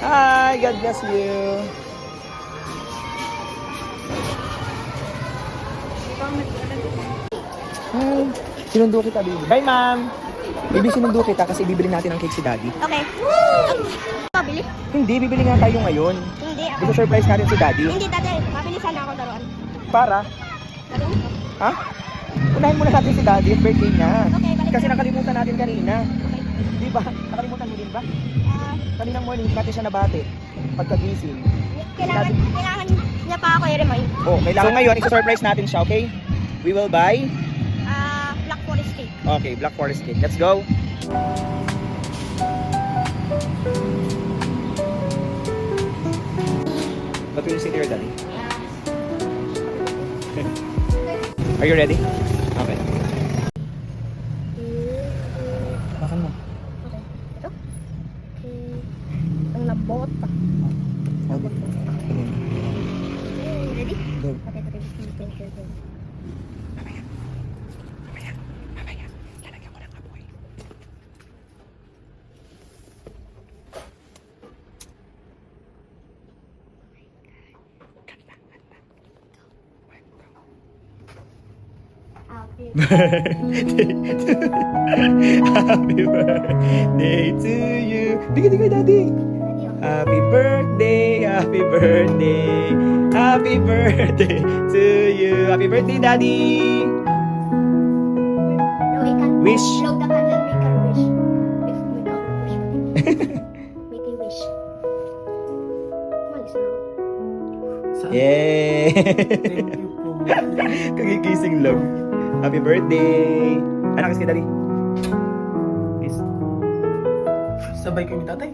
Hi, God bless you. Hi, sinundo kita, baby. Bye, ma'am. Baby, sinundo kita kasi bibili natin ang cake si daddy. Okay. Mabili? Hindi, bibili nga tayo ngayon. Hindi. Gusto surprise natin si daddy. Hindi, dati. Mabili sana ako laruan. Para? Laruan? Ha? Unahin muna natin si daddy at birthday niya. Okay, balik. Kasi nakalimutan natin kanina. Okay. Di ba? Nakalimutan mo din ba? Ah, Kaninang morning, hindi natin siya nabati. Pagkagising. kailangan niya pa ako i-remind. Oh, kailangan. So ngayon, isa-surprise natin siya, okay? We will buy. Black Forest cake. Okay, Black Forest cake. Let's go. What will you say to your daddy? Are you ready? Okay. Makan mo. Okay. Ito? Ang nabota. Ready? Go. Okay, okay. Mamaya. Lalagyan ko ng apoy. Happy Happy birthday to you. Bigyan kay daddy. Happy birthday, happy birthday, happy birthday to you. Happy birthday, daddy. No, I can't Wish. blow the candle, make a wish. If make a wish. Make a wish. Malis na ako. Yay! Thank you po. Kagigising lang. Happy birthday. Anak, kiss kay daddy. Kiss. Sabay kami tatay.